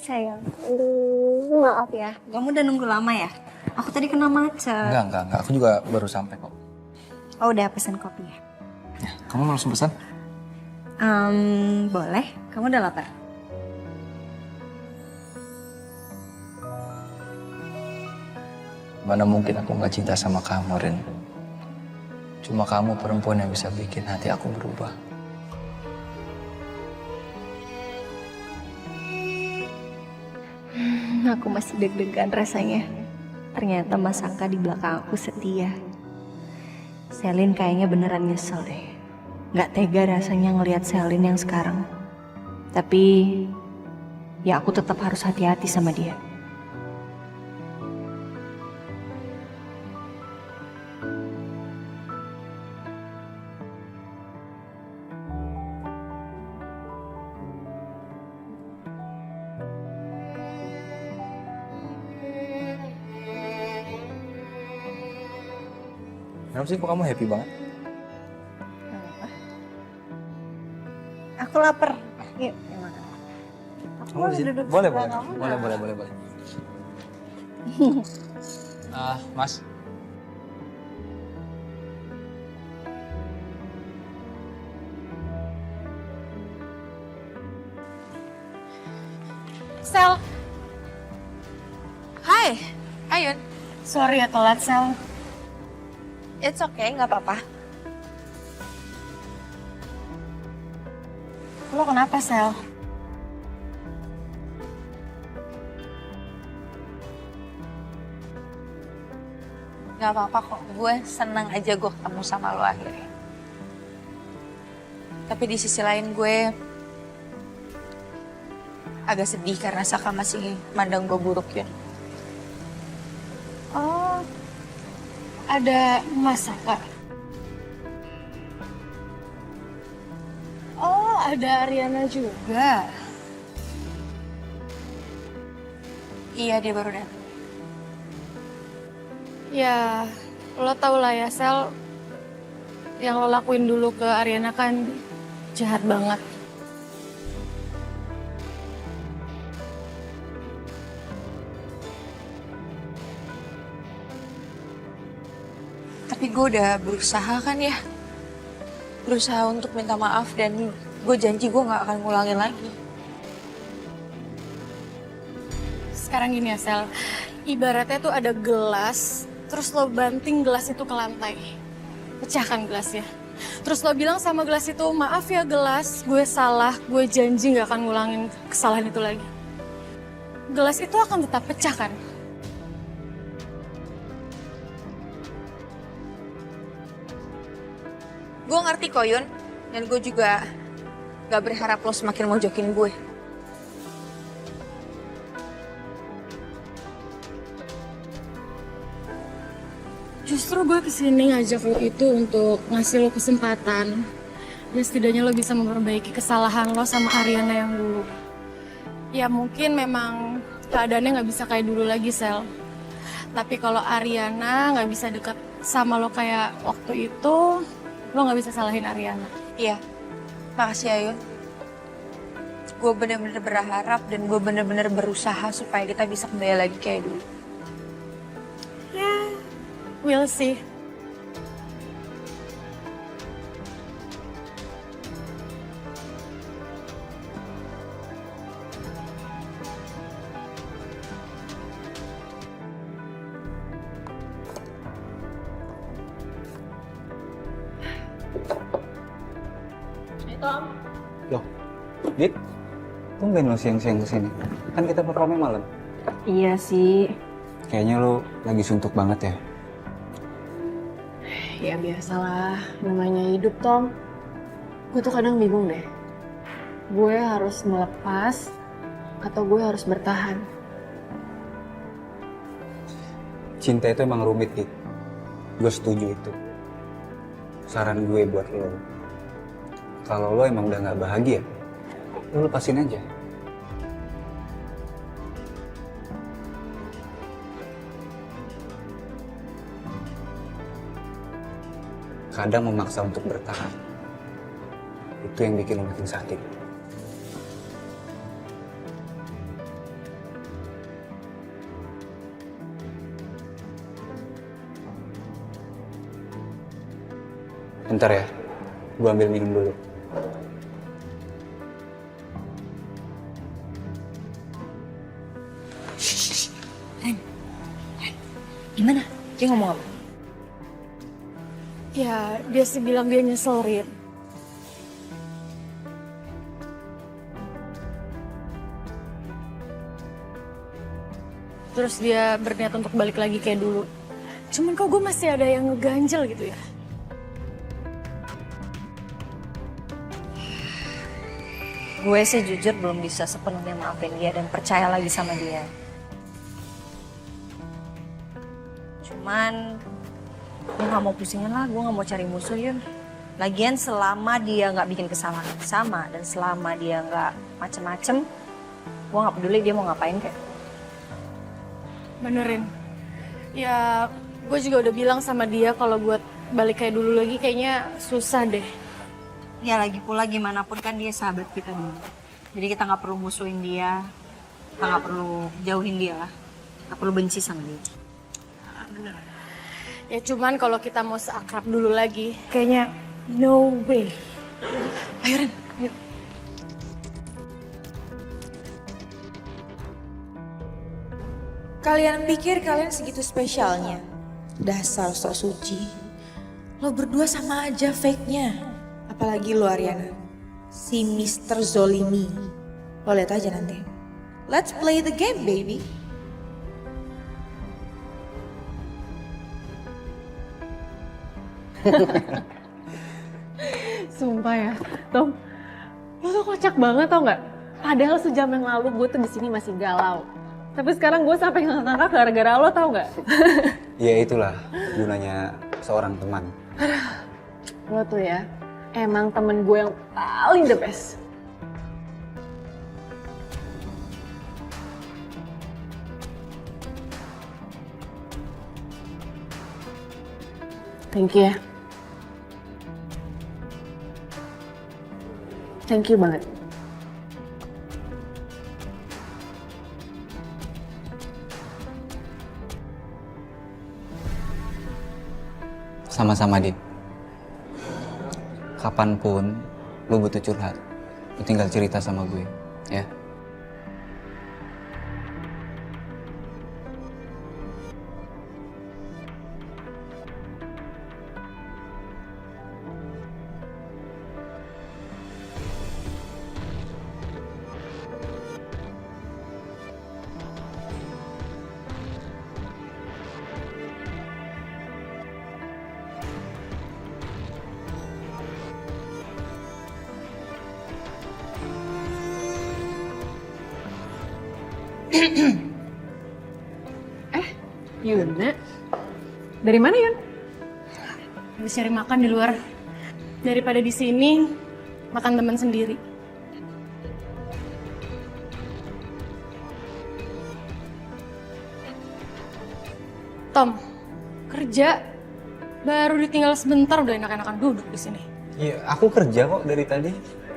sayang. Maaf ya. Kamu udah nunggu lama ya? Aku tadi kena macet. Enggak. Aku juga baru sampai kok. Oh, udah pesen kopi ya? Ya, kamu mau langsung pesan? Boleh. Kamu udah lapar? Mana mungkin aku nggak cinta sama kamu, Rin. Cuma kamu perempuan yang bisa bikin hati aku berubah. Aku masih deg-degan rasanya. Ternyata Mas Angka di belakang aku setia. Selin kayaknya beneran nyesel deh. Gak tega rasanya ngelihat Selin yang sekarang. Tapi ya aku tetap harus hati-hati sama dia. Kenapa sih kok kamu happy banget? Aku lapar. Yuk, makan. Kamu di sini? Boleh. Mas. Sel. Hai, Ayun. Sorry ya telat, Sel. It's okay, nggak apa-apa. Lo kenapa, Sel? Nggak apa-apa kok, gue seneng aja gue ketemu sama lo akhirnya. Tapi di sisi lain gue agak sedih karena Saka masih mandang gue buruk, Yun. Oh, ada Mas Saka. Oh, ada Ariana juga. Iya, dia baru datang. Ya, lo tau lah ya, Sel. Yang lo lakuin dulu ke Ariana kan jahat banget. Tapi gue udah berusaha kan ya. Berusaha untuk minta maaf dan gue janji gue gak akan ngulangin lagi. Sekarang gini ya, Sel. Ibaratnya tuh ada gelas, terus lo banting gelas itu ke lantai. Pecahkan gelasnya. Terus lo bilang sama gelas itu, maaf ya gelas, gue salah, gue janji gak akan ngulangin kesalahan itu lagi. Gelas itu akan tetap pecah kan? Gue ngerti kok, Yun. Dan gue juga gak berharap lo semakin mojokin gue. Justru gue kesini ngajak lo itu untuk ngasih lo kesempatan. Ya setidaknya lo bisa memperbaiki kesalahan lo sama Ariana yang dulu. Ya mungkin memang keadaannya gak bisa kayak dulu lagi, Sel. Tapi kalau Ariana gak bisa deket sama lo kayak waktu itu, lo gak bisa salahin Ariana. Iya, makasih Ayun. Gue bener-bener berharap dan gue bener-bener berusaha supaya kita bisa kembali lagi kayak dulu. Ya, we'll see. Tom. Loh, Dit, tumben lo siang-siang kesini. Kan kita performnya malam. Iya sih. Kayaknya lo lagi suntuk banget ya. Ya biasalah, namanya hidup, Tom. Gue tuh kadang bingung deh. Gue harus melepas atau gue harus bertahan. Cinta itu emang rumit, Dit. Gue setuju itu. Saran gue buat lo, kalau lo emang udah gak bahagia, lo lepasin aja. Kadang memaksa untuk bertahan, itu yang bikin lo makin sakit. Bentar ya, gue ambil minum dulu. Gimana? Dia ngomong apa? Ya, dia sih bilang dia nyesel, Rin. Terus dia berniat untuk balik lagi kayak dulu. Cuman kok gue masih ada yang ngeganjel gitu ya. Gue sih jujur belum bisa sepenuhnya maafin dia dan percaya lagi sama dia. Cuman gue gak mau pusingin lah, gue gak mau cari musuh Yun. Lagian selama dia gak bikin kesalahan yang sama dan selama dia gak macem-macem, gue gak peduli dia mau ngapain kayak. Benerin. Ya, gue juga udah bilang sama dia kalau buat balik kayak dulu lagi kayaknya susah deh. Ya lagi pula gimana pun kan dia sahabat kita dulu. Jadi kita gak perlu musuhin dia, kita gak perlu jauhin dia lah. Gak perlu benci sama dia. Ya cuman kalau kita mau seakrab dulu lagi, kayaknya no way. Ayo Ren, yuk. Kalian pikir kalian segitu spesialnya? Dasar sok suci. Lo berdua sama aja fake-nya. Apalagi lo Ariana. Si Mr. Zolimi. Lo lihat aja nanti. Let's play the game, baby. Sumpah ya, Tom, lo tuh kocak banget tau nggak? Padahal sejam yang lalu gue tuh di sini masih galau. Tapi sekarang gue sampai ngangkat gara-gara lo tau nggak? Ya itulah gunanya seorang teman. Lo tuh ya, emang temen gue yang paling the best. Thank you ya. Thank you banget. Sama-sama, Dit. Kapanpun lo butuh curhat, lo tinggal cerita sama gue, ya. Yuna? Dari mana Yun? Habis cari makan di luar. Daripada di sini, makan teman sendiri. Tom, kerja baru ditinggal sebentar udah enak-enakan duduk di sini. Iya, aku kerja kok dari tadi.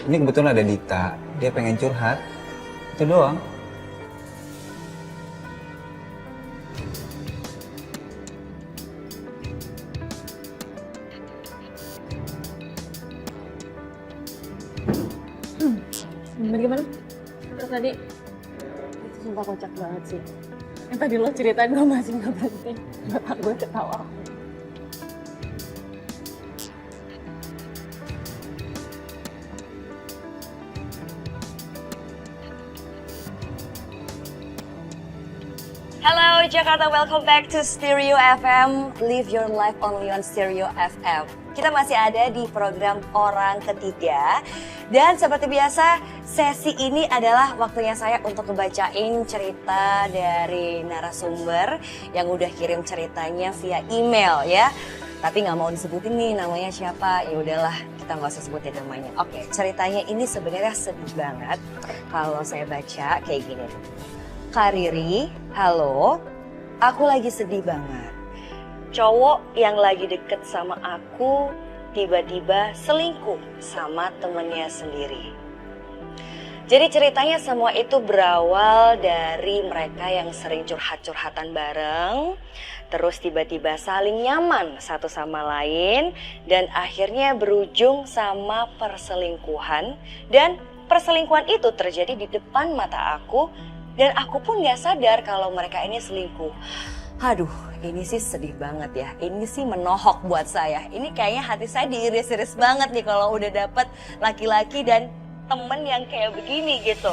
Ini kebetulan ada Dita, dia pengen curhat. Itu doang. Bagaimana? Terus tadi, itu sumpah kocak banget sih. Yang tadi lo ceritain gue masih gak berhenti. Bapak gue ketawa. Hello Jakarta, welcome back to Stereo FM. Live your life only on Stereo FM. Kita masih ada di program Orang Ketiga. Dan seperti biasa, sesi ini adalah waktunya saya untuk ngebacain cerita dari narasumber yang udah kirim ceritanya via email ya. Tapi nggak mau disebutin nih namanya siapa, ya udahlah kita nggak usah sebutin namanya. Oke, ceritanya ini sebenarnya sedih banget kalau saya baca kayak gini. Kak Riri, halo, aku lagi sedih banget. Cowok yang lagi deket sama aku tiba-tiba selingkuh sama temennya sendiri. Jadi ceritanya semua itu berawal dari mereka yang sering curhat-curhatan bareng, terus tiba-tiba saling nyaman satu sama lain, dan akhirnya berujung sama perselingkuhan. Dan perselingkuhan itu terjadi di depan mata aku, dan aku pun gak sadar kalau mereka ini selingkuh. Aduh, ini sih sedih banget ya. Ini sih menohok buat saya. Ini kayaknya hati saya diiris-iris banget nih kalau udah dapet laki-laki dan temen yang kayak begini gitu.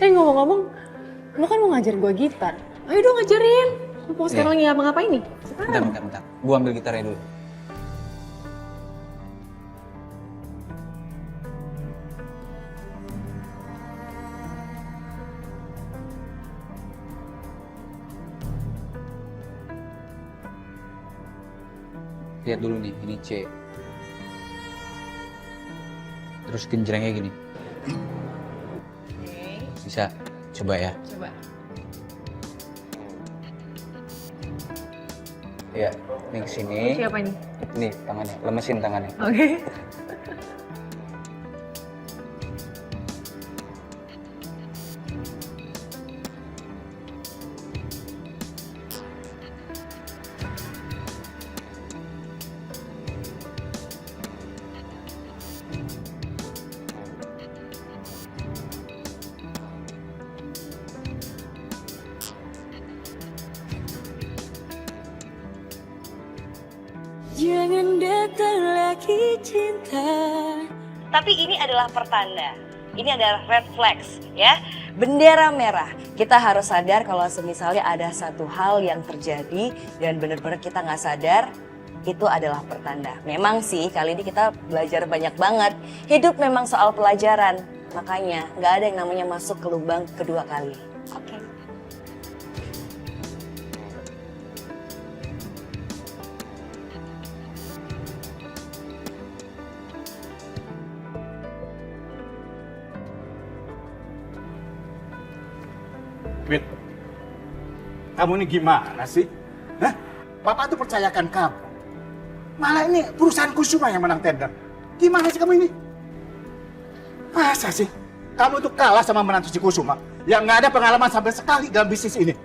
Ngomong-ngomong, lo kan mau ngajarin gue gitar. Ayo dong ngajarin. Lo mau sekarang lagi ngapa-ngapain nih? Bentar. Gue ambil gitarnya dulu. Lihat dulu nih, ini C. Terus genjrengnya gini. Bisa, coba ya. Coba. Iya, nih kesini. Siapa ini? Nih tangannya, lemesin tangannya. Oke. Jangan datang lagi cinta. Tapi ini adalah pertanda. Ini adalah red flags ya. Bendera merah. Kita harus sadar kalau semisalnya ada satu hal yang terjadi dan benar-benar kita nggak sadar, itu adalah pertanda. Memang sih kali ini kita belajar banyak banget. Hidup memang soal pelajaran. Makanya nggak ada yang namanya masuk ke lubang kedua kali. Oke. Wit, kamu ini gimana sih? Hah? Bapak tuh percayakan kamu. Malah ini perusahaan Kusuma yang menang tender. Gimana sih kamu ini? Masa sih? Kamu tuh kalah sama menantu si Kusuma yang nggak ada pengalaman sampai sekali dalam bisnis ini.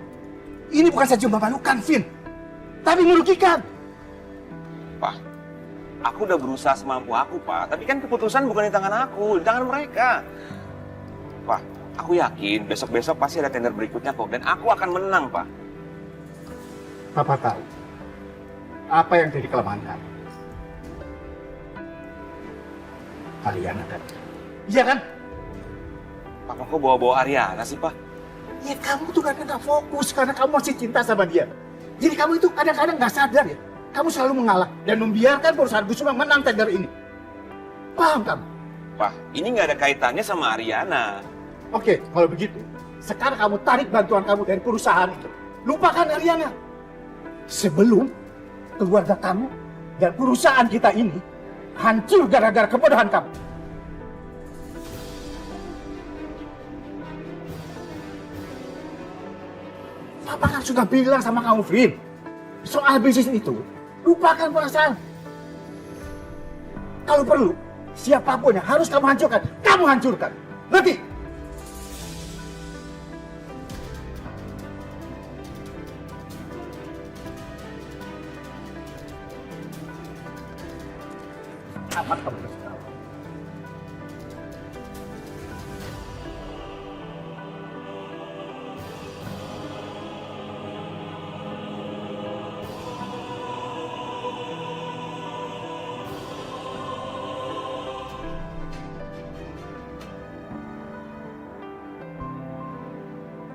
Ini bukan saja memalukan, Vin. Tapi merugikan. Pak, aku udah berusaha semampu aku, Pak. Tapi kan keputusan bukan di tangan aku, di tangan mereka. Pak, aku yakin besok-besok pasti ada tender berikutnya kok. Dan aku akan menang, Pak. Papa tahu apa yang jadi kelemahan kamu. Kalian ada. Iya kan? Papa kok bawa-bawa Ariana sih, Pak? Ya kamu tuh kadang nggak fokus karena kamu masih cinta sama dia. Jadi kamu itu kadang-kadang nggak sadar ya. Kamu selalu mengalah dan membiarkan perusahaan Kusuma menang tender ini. Paham kamu? Pak, ini nggak ada kaitannya sama Ariana. Oke, kalau begitu, sekarang kamu tarik bantuan kamu dari perusahaan itu. Lupakan Ariana. Sebelum keluarga kamu dan perusahaan kita ini hancur gara-gara kebodohan kamu. Papa kan sudah bilang sama kamu, Vin. Soal bisnis itu, lupakan perasaan. Kalau perlu, siapapun yang harus kamu hancurkan, kamu hancurkan. Ngerti? Amat kamu kasih tahu.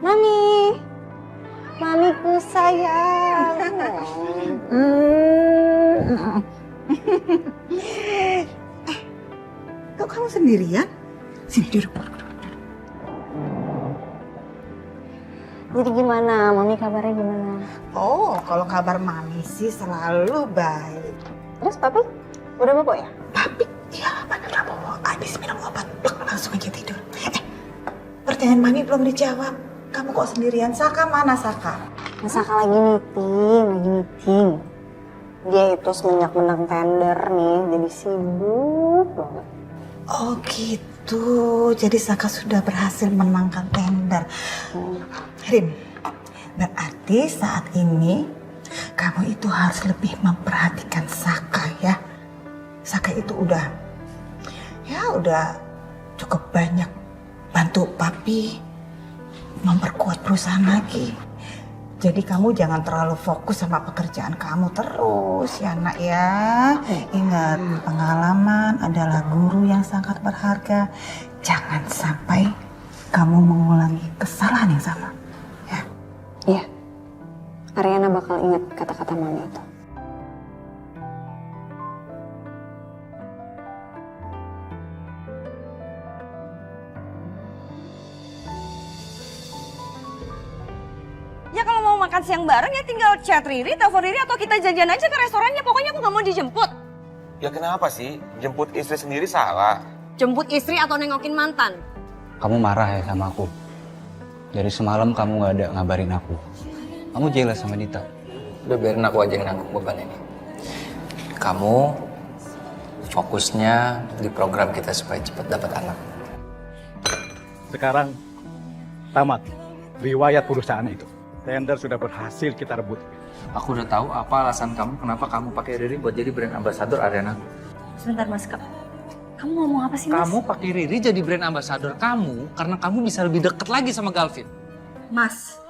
Mami, mamiku sayang. Kok kamu sendirian? Sini duduk. Jadi gimana? Mami kabarnya gimana? Oh, kalau kabar mami sih selalu baik. Terus papi? Udah bobo ya? Papi, ya bener bobo. Habis minum obat, plek, langsung aja tidur. Pertanyaan mami belum dijawab. Kamu kok sendirian? Saka mana Saka? Saka lagi meeting. Dia itu semenjak menang tender nih, jadi sibuk banget. Oh gitu, jadi Saka sudah berhasil menangkan tender. Rin, berarti saat ini kamu itu harus lebih memperhatikan Saka ya. Saka itu udah cukup banyak bantu papi memperkuat perusahaan lagi. Jadi kamu jangan terlalu fokus sama pekerjaan kamu terus ya nak ya. Ingat, pengalaman adalah guru yang sangat berharga. Jangan sampai kamu mengulangi kesalahan yang sama. Ya. Iya, Ariana bakal ingat kata-kata mami itu. Ya kalau mau makan siang bareng ya tinggal chat Riri, telepon Riri atau kita janjian aja ke restorannya. Pokoknya aku nggak mau dijemput. Ya kenapa sih? Jemput istri sendiri salah. Jemput istri atau nengokin mantan. Kamu marah ya sama aku? Dari semalam kamu gak ada ngabarin aku. Kamu jealous sama Dita. Udah biarin aku aja yang nanggung beban ini. Kamu fokusnya di program kita supaya cepat dapat anak. Sekarang tamat riwayat perusahaan itu. Tender sudah berhasil kita rebut. Aku udah tahu apa alasan kamu kenapa kamu pakai Riri buat jadi brand ambassador Ariana. Sebentar Mas Kak. Kamu ngomong apa sih Mas? Kamu pakai Riri jadi brand ambassador kamu karena kamu bisa lebih deket lagi sama Galvin. Mas,